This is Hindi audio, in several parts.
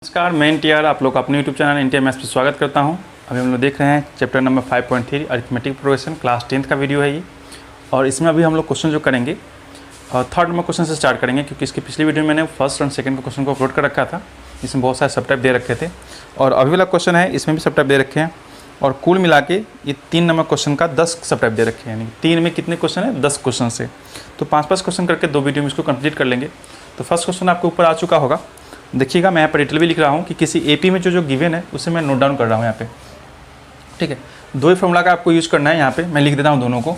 नमस्कार, मैं एनटीआर आप लोग अपने यूट्यूब चैनल एनटीआर मैथ्स पे स्वागत करता हूं। अभी हम लोग देख रहे हैं chapter number 5.3 arithmetic progression, class 10th का वीडियो है ये। और इसमें अभी हम लोग क्वेश्चन जो करेंगे थर्ड नंबर क्वेश्चन से स्टार्ट करेंगे, क्योंकि इसकी पिछली वीडियो में मैंने फर्स्ट और सेकंड का क्वेश्चन को अपलोड कर रखा था। इसमें बहुत सारे सब टाइप दे रखे थे और अभी वाला क्वेश्चन है इसमें भी सब टाइप दे रखे हैं। और कुल मिला के ये 3 नंबर क्वेश्चन का 10 सब टाइप दे रखे हैं। यानी 3 में कितने क्वेश्चन है? 10 क्वेश्चन से। तो 5-5 क्वेश्चन करके 2 वीडियो में इसको कंप्लीट कर लेंगे। तो फर्स्ट क्वेश्चन आपके ऊपर आ चुका होगा, देखिएगा। मैं यहाँ पर डिटेल भी लिख रहा हूँ कि किसी एपी में जो गिवन है उसे मैं नोट डाउन कर रहा हूँ यहाँ पे, ठीक है। 2 ही फॉर्मूला का आपको यूज़ करना है। यहाँ पे मैं लिख देता हूँ दोनों को।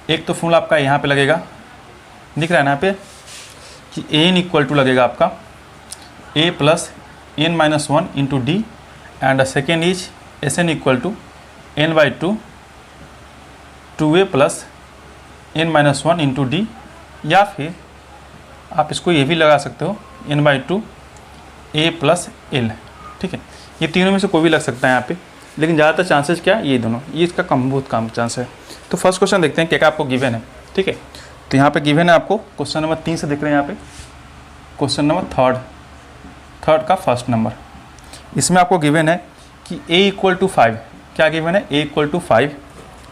एक तो फॉर्मूला आपका यहाँ पे लगेगा, दिख रहा है ना यहाँ पे, कि एन इक्वल टू लगेगा आपका a plus n minus 1 into d, and second is s n equal to n by 2 a plus n minus 1 into d, या फिर आप इसको ये भी लगा सकते हो n by 2 a plus L, ठीक है। ये तीनों में से कोई भी लग सकता है यहाँ पे, लेकिन ज़्यादातर चांसेस क्या ये दोनों, ये इसका बहुत कम चांस है। तो फर्स्ट क्वेश्चन देखते हैं क्या क्या आपको गिवन है, ठीक है। तो यहाँ पे गिवन है आपको क्वेश्चन नंबर 3 से दिख रहे हैं यहाँ पे, क्वेश्चन नंबर थर्ड का फर्स्ट नंबर। इसमें आपको गिवन है कि a इक्वल टू 5, क्या गिवन है? a इक्वल टू 5,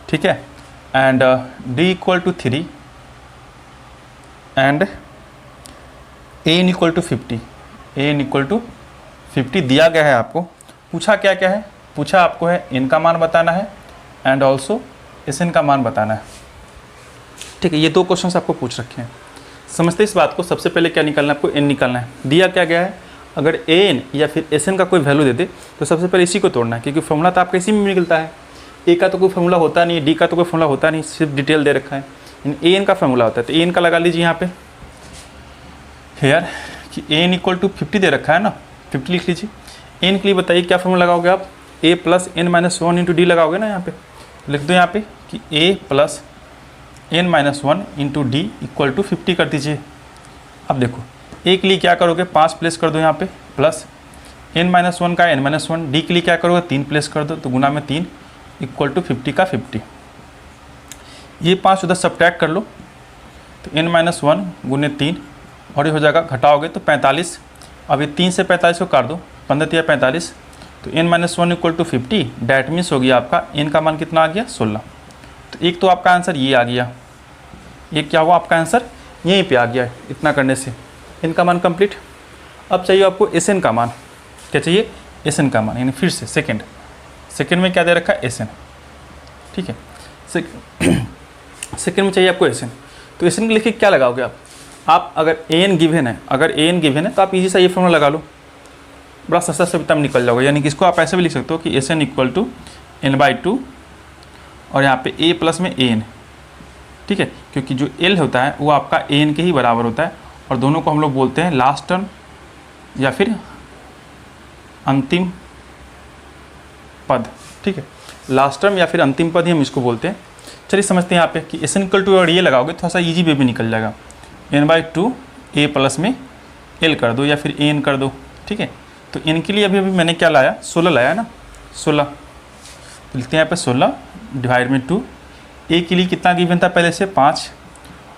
ठीक है, and d equal to 3 and an equal to 50, an equal to 50 दिया गया है आपको। पूछा क्या क्या है? पूछा आपको है n का मान बताना है एंड ऑल्सो sn का मान बताना है, ठीक है। ये 2 क्वेश्चन आपको पूछ रखे हैं। समझते इस बात को। सबसे पहले क्या निकालना है आपको? n निकालना है। दिया क्या गया है? अगर an या फिर sn का कोई वैल्यू दे दे तो सबसे पहले इसी को तोड़ना है, क्योंकि फॉर्मूला तो आपका इसी में निकलता है। a का तो कोई फॉर्मूला होता नहीं है, d का तो कोई फॉर्मूला होता नहीं, सिर्फ डिटेल दे रखा है। an का फॉर्मूला होता है, तो an का लगा लीजिए यहाँ पे हेयर कि n इक्वल टू 50 दे रखा है ना, 50 लिख लीजिए। n के लिए बताइए क्या फॉर्मूला लगाओगे आप? a plus n minus 1 into d लगाओगे ना। यहाँ पे लिख दो यहाँ पे कि a plus n minus 1 into d equal to 50 कर दीजिए। अब देखो a के लिए क्या करोगे? 5 प्लेस कर दो यहाँ पे, प्लस n माइनस 1 का n माइनस 1, डी के लिए क्या करोगे? 3 प्लेस कर दो, तो गुना में 3 इक्वल टू 50 का 50। ये 5 उधर सब्ट्रैक्ट कर लो, तो n माइनस 1 गुने 3 और ये हो जाएगा, घटाओगे तो 45। अब ये 3 से 45 को काट दो, 15 या 45, तो n minus 1 equal to 50। That means हो गया आपका n का मान कितना आ गया? 16। तो एक तो आपका आंसर ये आ गया, ये क्या हुआ आपका आंसर? यहीं पे आ गया। इतना करने से n का मान कंप्लीट। अब चाहिए आपको sn का मान। क्या चाहिए? sn का मान, यानी फिर से सेकेंड में क्या दे रखा है? sn, ठीक है। सेकेंड में चाहिए आपको sn, तो sn के लिखे क्या लगाओगे आप अगर an गिवन है, तो आप इजी सा ये फॉर्मूला लगा लो, बड़ा सस्ता से तब निकल जाओगे। यानी कि इसको आप ऐसे भी लिख सकते हो कि sn equal to n by 2 और यहाँ पे a प्लस में an, ठीक है, क्योंकि जो l होता है वो आपका an के ही बराबर होता है, और दोनों को हम लोग बोलते हैं लास्ट टर्म या फिर अंतिम पद, ठीक है। लास्ट टर्म या फिर अंतिम पद ही हम इसको बोलते हैं। चलिए समझते हैं यहाँ पे कि sn इक्वल टू अगर ये लगाओगे थोड़ा सा ईजी वे में निकल जाएगा। n बाई 2 a प्लस में l कर दो या फिर an कर दो, ठीक है। तो n के लिए अभी मैंने क्या लाया? 16 लाया ना, 16। तो लिखते हैं यहाँ पे 16 डिवाइड में 2। a के लिए कितना गिवन था पहले से? 5,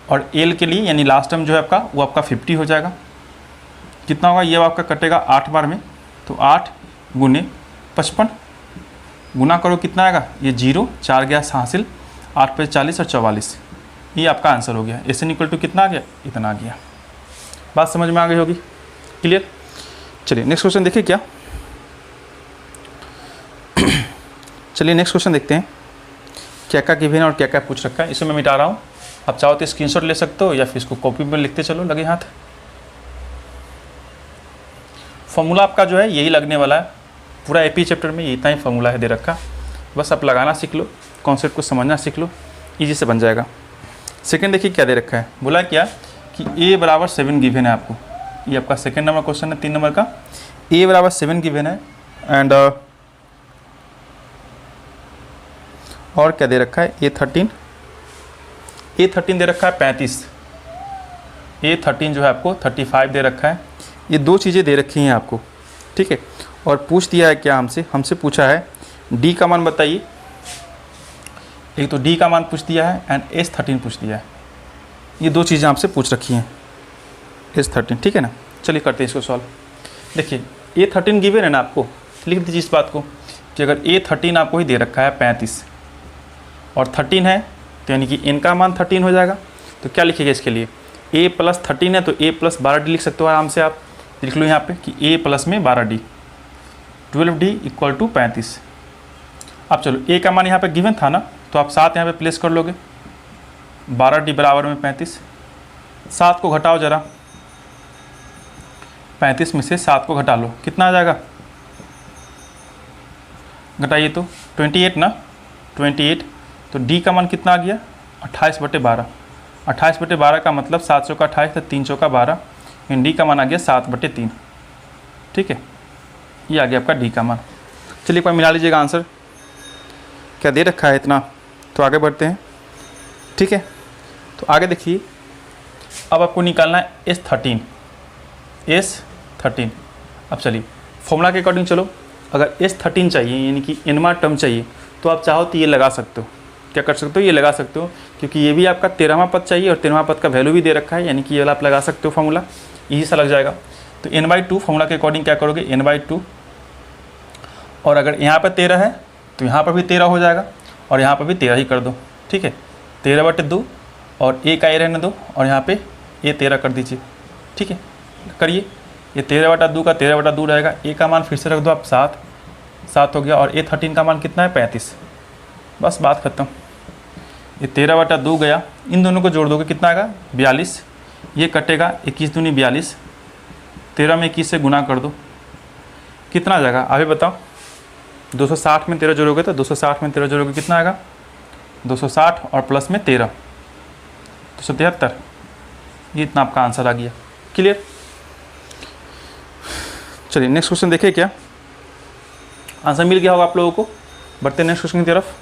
और l के लिए यानी लास्ट टर्म जो है आपका वो आपका 50 हो जाएगा। कितना होगा? ये आपका कटेगा 8 बार में, तो 8 गुने 55 गुना करो, कितना आएगा? ये 0, 4 गया हासिल, 8 पे 40 और 44, ये आपका आंसर हो गया। sn इक्वल टू कितना आ गया? इतना आ गया। बात समझ में आ गई होगी, क्लियर। चलिए नेक्स्ट क्वेश्चन देखिए क्या। चलिए नेक्स्ट क्वेश्चन देखते हैं क्या क्या गिवन है और क्या क्या पूछ रखा है। इसे मैं मिटा रहा हूँ, आप चाहो तो स्क्रीनशॉट ले सकते हो या फिर इसको कॉपी में लिखते चलो लगे हाथ। फॉर्मूला आपका जो है यही लगने वाला है, पूरा एपी चैप्टर में इतना ही फॉर्मूला है दे रखा। बस आप लगाना सीख लो, कॉन्सेप्ट को समझना सीख लो, ईजी से बन जाएगा। सेकंड देखिए क्या दे रखा है, बोला क्या कि a बराबर 7 गिवन है आपको। ये आपका सेकंड नंबर क्वेश्चन है 3 नंबर का। a बराबर 7 गिवन है एंड और क्या दे रखा है? a13 दे रखा है 35, a13 जो है आपको 35 दे रखा है। ये 2 चीज़ें दे रखी हैं आपको, ठीक है। और पूछ दिया है क्या हमसे पूछा है d का मान बताइए। एक तो d का मान पूछ दिया है एंड s13 पूछ दिया है। ये 2 चीज़ें आपसे पूछ रखी हैं, S13, ठीक है ना। चलिए करते हैं इसको सॉल्व। देखिए A13 गिवन है ना आपको, लिख दीजिए इस बात को कि अगर A13 आपको ही दे रखा है 35 और 13 है तो यानी कि n का मान 13 हो जाएगा। तो क्या लिखिएगा इसके लिए, a प्लस 13 है तो a प्लस 12d लिख सकते हो आराम से। आप लिख लो यहाँ पे कि a प्लस में 12d, 12d इक्वल टू 35। अब चलो a का मान यहाँ पे गिवन था ना, तो आप 7 यहाँ पे प्लेस कर लोगे, 12d बराबर में 35। 7 को घटाओ ज़रा, 35 में से 7 को घटा लो, कितना आ जाएगा, घटाइए तो 28 ना, 28। तो d का मान कितना आ गया, 28/12। 28/12 का मतलब 7 चौका 28 तो 3 चौका 12, डी का मान आ गया 7/3। ठीक है, ये आ गया आपका डी का मान। चलिए एक बार मिला लीजिएगा आंसर, क्या दे रखा है इतना। तो आगे बढ़ते हैं। ठीक है, तो आगे देखिए, अब आपको निकालना है S13। अब चलिए फॉर्मूला के अकॉर्डिंग चलो, अगर S13 चाहिए यानी कि nवां टर्म चाहिए तो आप चाहो तो ये लगा सकते हो। क्या कर सकते हो, ये लगा सकते हो, क्योंकि ये भी आपका 13वां पद चाहिए और 13वां पद का वैल्यू भी दे रखा है, यानी कि ये वाला आप लगा सकते हो फॉर्मूला, यही सा लग जाएगा। तो n/2 फॉर्मूला के अकॉर्डिंग क्या करोगे, n/2, और अगर यहाँ पर 13 है तो यहाँ पर भी 13 हो जाएगा और यहाँ पर भी 13 ही कर दो। ठीक है, 13/2 और a का a रहने दो और यहाँ पे a 13 कर दीजिए। ठीक है, करिए, ये 13/2 का 13/2 रहेगा, a का मान फिर से रख दो आप 7 हो गया, और A13 का मान कितना है 35। बस बात ख़त्म। ये 13/2 गया, इन दोनों को जोड़ दोगे कितना आएगा 42, ये कटेगा 21 दूनी 42, 13 में 21 से गुना कर दो, कितना आ जाएगा अभी बताओ। 260 में 13 जोड़ोगे तो 260 में 13 जोड़ोगे कितना आएगा 260 और प्लस में 13 273। ये इतना आपका आंसर आ गया। क्लियर। चलिए नेक्स्ट क्वेश्चन देखिए, क्या आंसर मिल गया होगा आप लोगों को। बढ़ते नेक्स्ट क्वेश्चन की तरफ।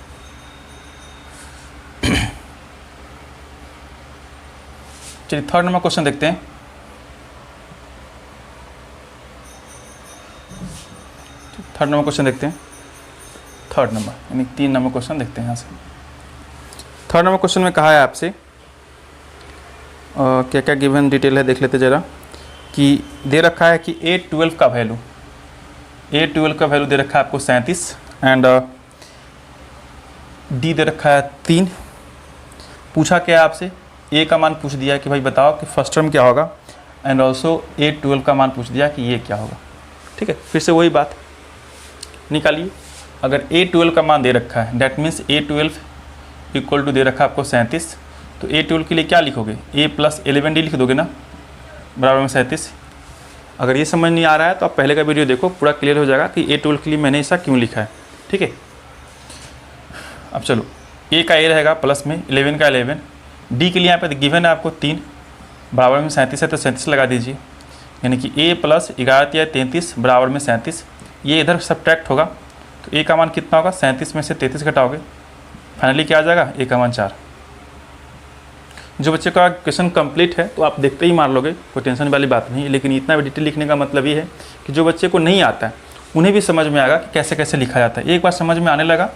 चलिए थर्ड नंबर क्वेश्चन देखते हैं। थर्ड नंबर क्वेश्चन देखते हैं, थर्ड नंबर यानी 3 नंबर क्वेश्चन देखते हैं यहाँ से। थर्ड नंबर क्वेश्चन में कहा है आपसे क्या क्या गिवन डिटेल है देख लेते ज़रा, कि दे रखा है कि A12 का वैल्यू, A12 का वैल्यू दे रखा है आपको 37 एंड D दे रखा है 3। पूछा क्या है आपसे, A का मान पूछ दिया है कि भाई बताओ कि फर्स्ट टर्म क्या होगा, एंड ऑल्सो A12 का मान पूछ दिया कि ये क्या होगा। ठीक है, फिर से वही बात निकालिए। अगर A12 का मान दे रखा है that means A12 equal to दे रखा है आपको 37, तो A12 के लिए क्या लिखोगे, A प्लस 11D लिख दोगे ना, बराबर में 37। अगर ये समझ नहीं आ रहा है तो आप पहले का वीडियो देखो, पूरा क्लियर हो जाएगा कि A12 के लिए मैंने ऐसा क्यों लिखा है। ठीक है, अब चलो A का A रहेगा प्लस में 11 का 11, D के लिए यहाँ पे गिवन है आपको 3, बराबर में 37 है तो 37 लगा दीजिए, यानी कि A प्लस 11 या 33 बराबर में 37। ये इधर सब्ट्रैक्ट होगा तो A का मान कितना होगा, 37 में से 33 घटाओगे, फाइनली क्या आ जाएगा A का मान 4। जो बच्चे का क्वेश्चन कंप्लीट है तो आप देखते ही मार लोगे, कोई टेंशन वाली बात नहीं है, लेकिन इतना भी डिटेल लिखने का मतलब ये है कि जो बच्चे को नहीं आता है उन्हें भी समझ में आएगा कि कैसे कैसे लिखा जाता है। एक बार समझ में आने लगा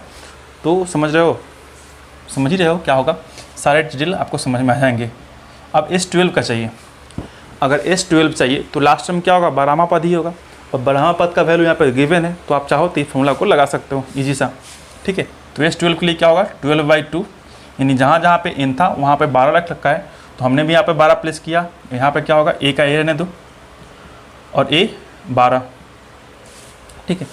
तो समझ ही रहे हो क्या होगा, सारे डिटेल आपको समझ में आ जाएंगे। अब S12 का चाहिए, अगर S12 चाहिए तो लास्ट टर्म क्या होगा, 12वां पद ही होगा, और 12वां पद का वैल्यू यहाँ पर गिवन है, तो आप चाहो तो इस फॉर्मूला को लगा सकते हो ईजी सा। ठीक है, तो S12 के लिए क्या होगा 12/2, यानी जहाँ जहाँ पे n था वहाँ पे 12 रख रखा है, तो हमने भी यहाँ पे 12 प्लेस किया। यहाँ पे क्या होगा, A का A रहने दो और A 12। ठीक है,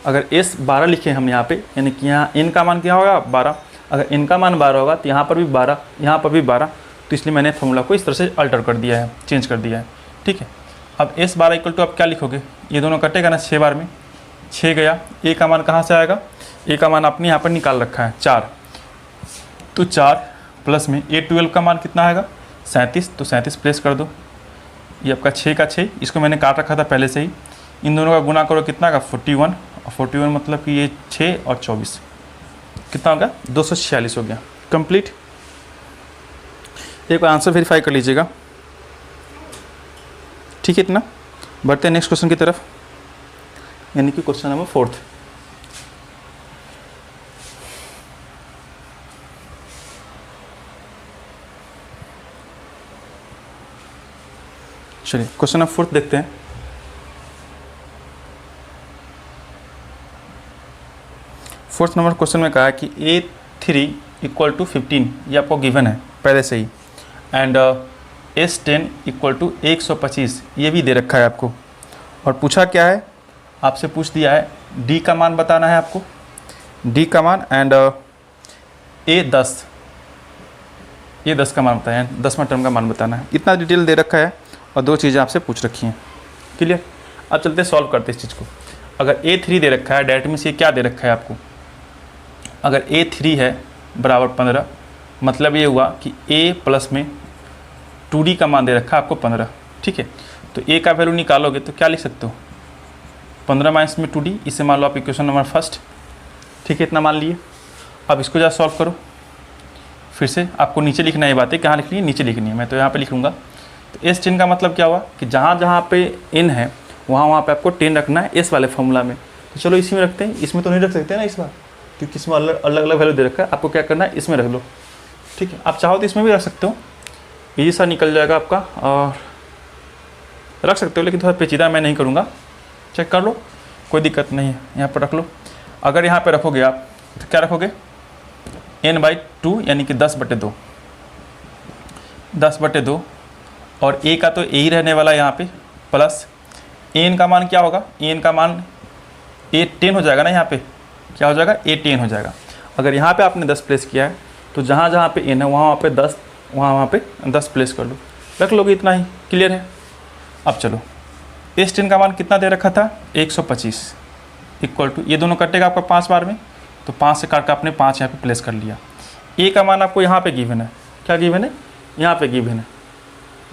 अगर S 12 लिखे हम यहाँ पे, यानी कि यहाँ n का मान क्या होगा 12, अगर n का मान 12 होगा तो यहाँ पर भी 12, यहाँ पर भी 12, तो इसलिए मैंने फॉर्मूला को इस तरह से अल्टर कर दिया है, चेंज कर दिया है। ठीक है, अब S 12 इक्वल टू आप क्या लिखोगे, ये दोनों कटेगा ना 6 बार में, 6 गया, A का मान कहाँ से आएगा, A का मान आपने यहाँ पर निकाल रखा है 4, तो 4 प्लस में A12 का मान कितना आएगा 37, तो 37 प्लेस कर दो, ये आपका 6 का 6, इसको मैंने काट रखा था पहले से ही, इन दोनों का गुना करो कितना का 41, और 41 मतलब कि ये 6 और 24 कितना होगा 246 हो गया कंप्लीट। एक बार आंसर वेरीफाई कर लीजिएगा। ठीक है, इतना बढ़ते हैं नेक्स्ट क्वेश्चन की तरफ, यानी कि क्वेश्चन नंबर 4। चलिए क्वेश्चन नंबर 4 देखते हैं। 4th नंबर क्वेश्चन में कहा है कि A3 इक्वल टू 15, ये आपको गिवन है पहले से ही, एंड S10 इक्वल टू 125, ये भी दे रखा है आपको। और पूछा क्या है, आपसे पूछ दिया है D का मान बताना है आपको, D का मान, एंड A10 का मान बताया है, 10वां टर्म का मान बताना है। इतना डिटेल दे रखा है और 2 चीज़ें आपसे पूछ रखी हैं। क्लियर। अब चलते सॉल्व करते हैं इस चीज़ को। अगर A3 दे रखा है, डायरेक्ट मीन्स ये क्या दे रखा है आपको, अगर A3 है बराबर 15, मतलब ये हुआ कि A प्लस में 2D का मान दे रखा है आपको 15। ठीक है, तो A का वैल्यू निकालोगे तो क्या लिख सकते हो, 15 माइनस में 2D, इसे मान लो आप इक्वेशन नंबर फर्स्ट। ठीक है, इतना मान लिए। अब इसको जरा सॉल्व करो। फिर से आपको नीचे लिखना है, ये बातें कहाँ लिखनी है, नीचे लिखनी है। मैं तो यहाँ पे लिख लूँगा। तो S 10 का मतलब क्या हुआ कि जहाँ जहाँ पे n है वहाँ पे आपको 10 रखना है S वाले फॉर्मूला में। तो चलो इसी में रखते हैं, इसमें तो नहीं रख सकते ना इस बार, क्योंकि इसमें अलग अलग वैल्यू दे रखा है। आपको क्या करना है, इसमें रख लो। ठीक है, आप चाहो तो इसमें भी रख सकते हो, ईजी सा निकल जाएगा आपका, और रख सकते हो, लेकिन थोड़ा पेचीदा मैं नहीं करूँगा। चेक कर लो, कोई दिक्कत नहीं है। यहाँ पर रख लो। अगर यहाँ पर रखोगे आप तो क्या रखोगे, n/2 यानी कि 10/2, 10/2, और A का तो A ही रहने वाला है यहाँ पे, प्लस n का मान क्या होगा, n का मान A10 हो जाएगा ना, यहाँ पे क्या हो जाएगा, A10 हो जाएगा। अगर यहाँ पे आपने 10 प्लेस किया है तो जहाँ जहाँ पे n है वहाँ पे 10, वहाँ पे 10 प्लेस कर लो, रख लोगे, इतना ही। क्लियर है। अब चलो, S10 का मान कितना दे रखा था, 125 इक्वल टू, ये दोनों कटेगा आपका 5 बार में, तो 5 से काट कर आपने 5 यहाँ पे प्लेस कर लिया। A का मान आपको यहाँ पे गिवन है, क्या गिवन है, यहाँ पे गिवन है।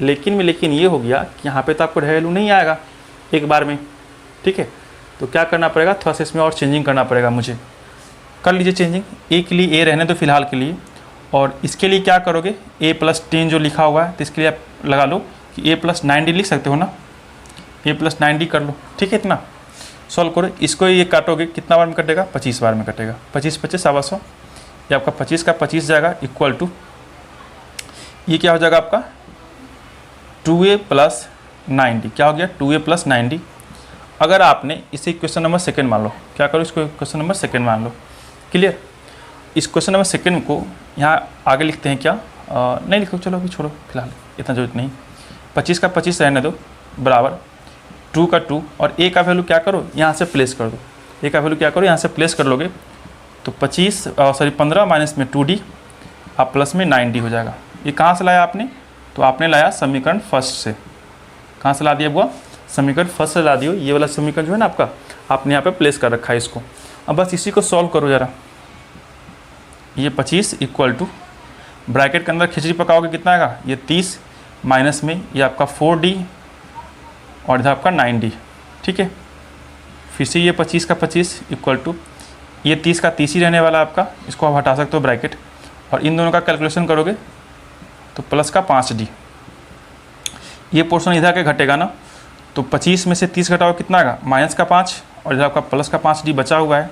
लेकिन ये हो गया कि यहाँ पे तो आपको वैल्यू नहीं आएगा एक बार में। ठीक है, तो क्या करना पड़ेगा, थोड़ा सा इसमें और चेंजिंग करना पड़ेगा मुझे। कर लीजिए चेंजिंग। A के लिए A रहने दो फिलहाल के लिए, और इसके लिए क्या करोगे, A + 10 जो लिखा हुआ है, तो इसके लिए आप लगा लो कि A + 90 लिख सकते हो ना, A + 90 कर लो। ठीक है, इतना सॉल्व करो। इसको ये काटोगे, कितना बार में कटेगा, 25 बार में कटेगा। 25 25 125, ये आपका 25 का 25 जाएगा, इक्वल टू ये क्या हो जाएगा आपका 2A + 90, क्या हो गया 2A + 90। अगर आपने इसे क्वेश्चन नंबर सेकंड मान लो, क्या करो, इसको क्वेश्चन नंबर सेकंड मान लो। क्लियर। इस क्वेश्चन नंबर सेकंड को यहाँ आगे लिखते हैं, क्या नहीं लिखो, चलो अभी छोड़ो, फिलहाल इतना जरूरत नहीं। 25 का 25 रहने दो, बराबर 2 का 2, और A का वैल्यू क्या करो, यहाँ से प्लेस कर दो। A का वैल्यू क्या करो, यहाँ से प्लेस कर लोगे तो 15 माइनस में 2D, आप प्लस में 90 हो जाएगा। ये कहाँ से लाया आपने, तो आपने लाया समीकरण फर्स्ट से। कहाँ से ला दिया बुआ, समीकरण फर्स्ट से ला दियो। ये वाला समीकरण जो है ना आपका, आपने यहाँ पे प्लेस कर रखा है इसको। अब बस इसी को सॉल्व करो ज़रा। ये 25 इक्वल टू, ब्रैकेट के अंदर खिचड़ी पकाओगे कितना आएगा, ये 30 माइनस में ये आपका 4D, और इधर आपका 90। ठीक है, फिर से ये 25 का 25 इक्वल टू, ये 30 का 30 ही रहने वाला आपका, इसको आप हटा सकते हो ब्रैकेट, और इन दोनों का कैलकुलेशन करोगे तो प्लस का 5D। ये पोर्शन इधर के घटेगा ना, तो 25 में से 30 घटाओ कितना आएगा, माइनस का 5, और इधर आपका प्लस का 5D बचा हुआ है।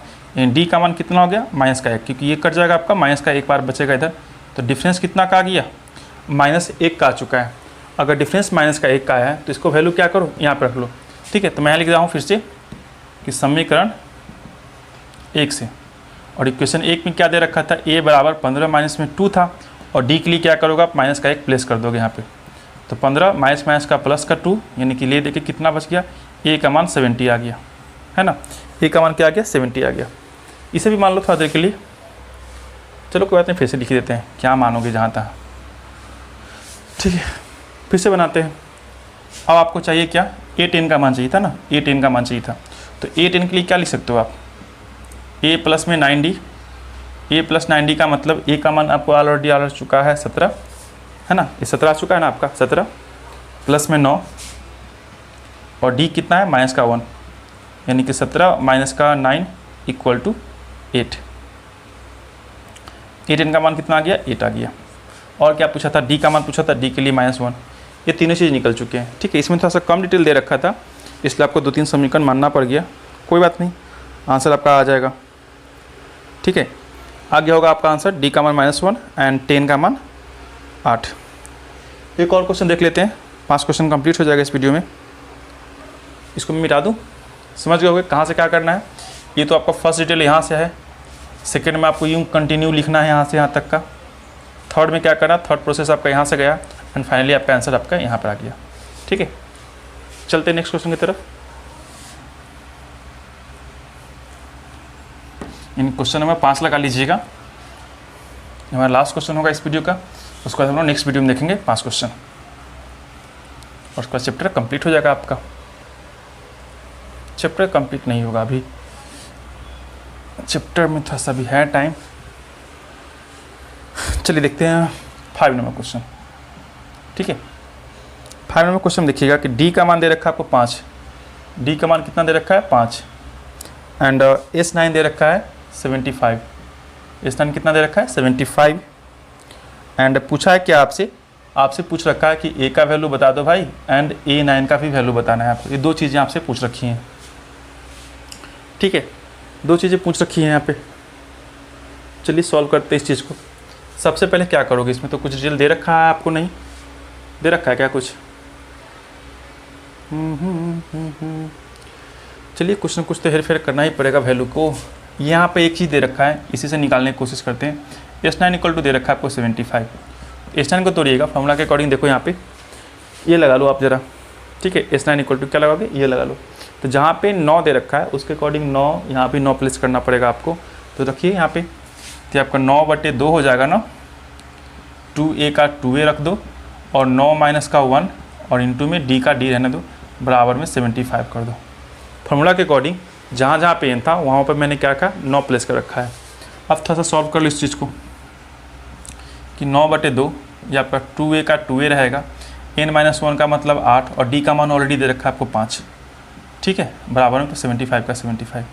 D का मान कितना हो गया, माइनस का 1, क्योंकि ये कट जाएगा आपका, माइनस का 1 बार बचेगा इधर, तो डिफरेंस कितना का आ गया, -1 का आ चुका है। अगर डिफरेंस -1 का आया है तो इसको वैल्यू क्या करो, यहाँ पर रख लो। ठीक है, तो मैं यहाँ लिख रहा हूँ फिर से कि समीकरण 1 से, और इक्वेशन 1 में क्या दे रखा था, A बराबर 15 माइनस में 2 था, और D के लिए क्या करोगे आप, -1 प्लेस कर दोगे यहाँ पे, तो 15 माइनस का प्लस का 2, यानी कि ले देखिए कितना बच गया, A का मान 70 आ गया, है ना। A का मान क्या आ गया, 70 आ गया। इसे भी मान लो थोड़ा देर के लिए। चलो कोई बात नहीं, फिर से लिख देते हैं, क्या मानोगे जहाँ तहाँ। ठीक है, फिर से बनाते हैं। अब आपको चाहिए क्या, A10 का मान चाहिए था ना, A10 का मान चाहिए था, तो A10 के लिए क्या लिख सकते हो आप, A प्लस में 90, A + 90 का मतलब A का मान आपको ऑलरेडी आ चुका है 17, है ना, ये 17 आ चुका है ना आपका, 17 प्लस में 9, और D कितना है, -1, यानी कि 17 माइनस का 9 इक्वल टू 8। A10 का मान कितना आ गया, 8 आ गया। और क्या पूछा था, D का मान पूछा था, D के लिए -1। ये तीनों चीज़ निकल चुके हैं। ठीक है, इसमें थोड़ा सा कम डिटेल दे रखा था, इसलिए आपको 2-3 समीकरण मानना पड़ गया। कोई बात नहीं, आंसर आपका आ जाएगा। ठीक है, आगे होगा आपका आंसर, D का मान -1 एंड 10 का मान 8। एक और क्वेश्चन देख लेते हैं, 5 क्वेश्चन कंप्लीट हो जाएगा इस वीडियो में। इसको मैं मिटा दूँ, समझ गए होगे कहाँ से क्या करना है। ये तो आपका फर्स्ट डिटेल यहाँ से है, सेकेंड में आपको यूँ कंटिन्यू लिखना है यहाँ से यहाँ तक का। थर्ड में क्या करना, थर्ड प्रोसेस आपका यहाँ से गया एंड फाइनली आपका आंसर आपका यहाँ पर आ गया। ठीक है, चलते हैं नेक्स्ट क्वेश्चन की तरफ। इन क्वेश्चन नंबर 5 लगा लीजिएगा, हमारा लास्ट क्वेश्चन होगा इस वीडियो का। उसके बाद हम लोग नेक्स्ट वीडियो में देखेंगे 5 क्वेश्चन और उसका चैप्टर कंप्लीट हो जाएगा आपका। चैप्टर कंप्लीट नहीं होगा अभी, चैप्टर में थोड़ा सा भी है टाइम। चलिए देखते हैं 5 नंबर क्वेश्चन। ठीक है, 5 नंबर क्वेश्चन देखिएगा कि डी का मान दे रखा है आपको 5। डी का मान कितना दे रखा है 5 एंड S9 दे रखा है 75। S9 कितना दे रखा है 75 एंड पूछा है क्या आपसे पूछ रखा है कि A का वैल्यू बता दो भाई एंड A9 का भी वैल्यू बताना है आपको। ये 2 चीज़ें आपसे पूछ रखी हैं। ठीक है, 2 चीज़ें पूछ रखी हैं यहाँ पे। चलिए सॉल्व करते हैं इस चीज़ को। सबसे पहले क्या करोगे, इसमें तो कुछ डिटेल दे रखा है आपको, नहीं दे रखा है क्या कुछ? चलिए कुछ ना कुछ तो हेर फेर करना ही पड़ेगा वैल्यू को। यहाँ पे एक चीज़ दे रखा है, इसी से निकालने की कोशिश करते हैं। S9 इक्वल टू दे रखा है आपको 75। S9 को तोड़िएगा, फॉर्मूला के अकॉर्डिंग देखो यहाँ पे ये लगा लो आप ज़रा। ठीक है, S9 इक्वल टू क्या लगाओगे, ये लगा लो। तो जहाँ पे 9 दे रखा है उसके अकॉर्डिंग 9 यहाँ पे 9 प्लेस करना पड़ेगा आपको। तो रखिए यहाँ पे, तो आपका 9/2 हो जाएगा ना। 2A का 2A रख दो और 9 माइनस का 1 और इंटू में D का D रहने दो, बराबर में 75 कर दो। फार्मूला के अकॉर्डिंग जहाँ जहाँ पे n था वहाँ पर मैंने क्या कहा 9 प्लेस कर रखा है। अब थोड़ा सा सॉल्व कर लो इस चीज़ को कि 9/2 ये आपका 2A का 2A रहेगा, n-1 का मतलब 8 और D का मान ऑलरेडी दे रखा है आपको 5। ठीक है, बराबर में तो 75 का 75।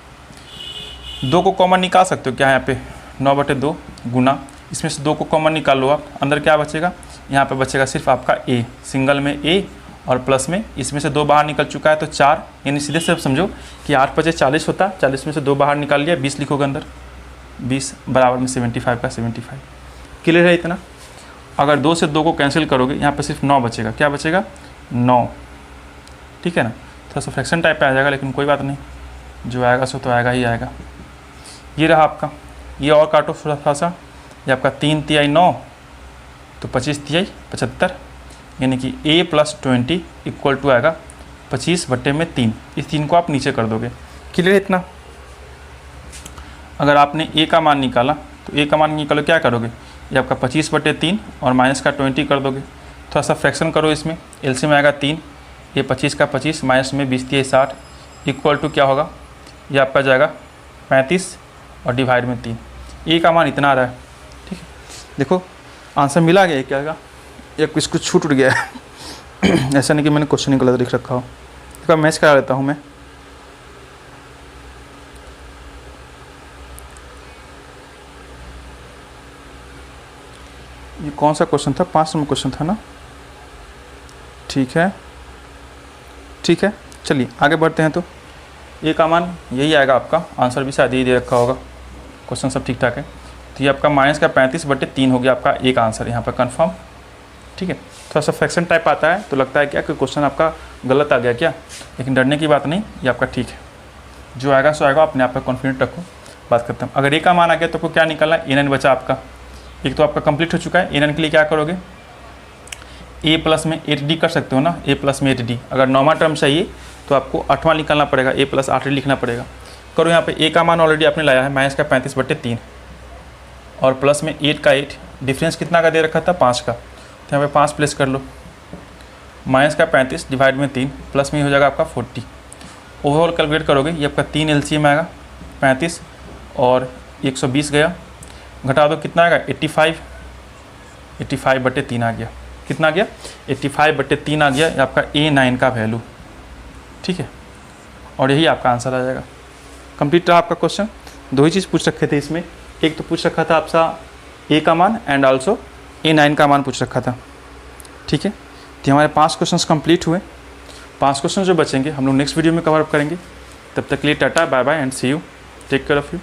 2 को कॉमन निकाल सकते हो क्या यहाँ पे, 9/2 गुना, इसमें से 2 को कॉमन निकाल लो आप। अंदर क्या बचेगा, यहाँ पे बचेगा सिर्फ आपका A, सिंगल में A और प्लस में इसमें से 2 बाहर निकल चुका है तो 4, यानी सीधे से आप समझो कि 8×5 40 होता, 40 में से 2 बाहर निकाल लिया, 20 लिखोगे अंदर, 20 बराबर में 75 का 75। क्लियर है इतना? अगर 2 से 2 को कैंसिल करोगे यहाँ पे सिर्फ 9 बचेगा। क्या बचेगा, 9। ठीक है ना, थोड़ा सा फ्रैक्शन टाइप पे आ जाएगा लेकिन कोई बात नहीं, जो आएगा सो तो आएगा ही आएगा। ये रहा आपका, ये और काटो थोड़ा सा, ये आपका 3 तिहाई 9 तो 25 तिहाई 75, यानी कि A + 20 इक्वल टू आएगा 25/3। इस 3 को आप नीचे कर दोगे। क्लियर है इतना? अगर आपने A का मान निकाला तो A का मान निकालो, क्या करोगे, ये आपका 25/3 और माइनस का 20 कर दोगे। थोड़ा सा फ्रैक्शन करो इसमें, एलसीएम आएगा 3, ये 25 का 25 माइनस में 20 तिहाई 60 इक्वल टू क्या होगा, ये आपका जाएगा 35 और डिवाइड में 3। A का मान इतना आ रहा है। ठीक है, देखो आंसर मिला गया क्या का, या कुछ छूट उठ गया है ऐसा नहीं कि मैंने क्वेश्चन गलत लिख रखा हो। देखो मैच करा लेता हूँ मैं। ये कौन सा क्वेश्चन था, 5 नंबर क्वेश्चन था ना। ठीक है ठीक है, चलिए आगे बढ़ते हैं। तो A का मान यही आएगा आपका, आंसर भी शायद यही दे रखा होगा, क्वेश्चन सब ठीक ठाक है। तो ये आपका माइनस का 35/3 हो गया आपका A का आंसर यहाँ पर कन्फर्म। ठीक है, थोड़ा सा फ्रैक्शन टाइप आता है तो लगता है क्या कि क्वेश्चन आपका गलत आ गया क्या, लेकिन डरने की बात नहीं, ये आपका ठीक है। जो आएगा सो आएगा, अपने आप पर कॉन्फिडेंट रखो, बात खत्म। अगर A का मान आ गया तो आपको क्या निकालना है, A9 बचा आपका। एक तो आपका कंप्लीट हो चुका है। A9 के लिए क्या करोगे, A प्लस में 8D कर सकते हो ना, A प्लस में 8D। अगर 9वां टर्म चाहिए तो आपको 8वां निकालना पड़ेगा, A प्लस 8D लिखना पड़ेगा। करो यहाँ पे A का मान ऑलरेडी आपने लाया है माइनस का 35/3 और प्लस में 8 का 8, डिफरेंस कितना का दे रखा था 5 का, तो यहाँ पे 5 प्लेस कर लो। माइनस का 35 डिवाइड में 3 प्लस में हो जाएगा आपका 40। ओवरऑल कैलकुलेट करोगे ये आपका 3 LCM आएगा, 35 और 120 गया, घटा दो कितना आएगा 85, 85/3 आ गया। कितना आ गया 85/3 आ गया, ये आपका A9 का वैल्यू। ठीक है, और यही आपका आंसर आ जाएगा। कंप्लीट रहा आपका क्वेश्चन। 2 ही चीज़ पूछ रखे थे इसमें, एक तो पूछ रखा था आपका A का मान एंड आल्सो A9 का मान पूछ रखा था। ठीक है, तो हमारे 5 क्वेश्चंस कंप्लीट हुए। 5 क्वेश्चन जो बचेंगे हम लोग नेक्स्ट वीडियो में कवर अप करेंगे। तब तक के लिए tata bye bye and see you, take care of you.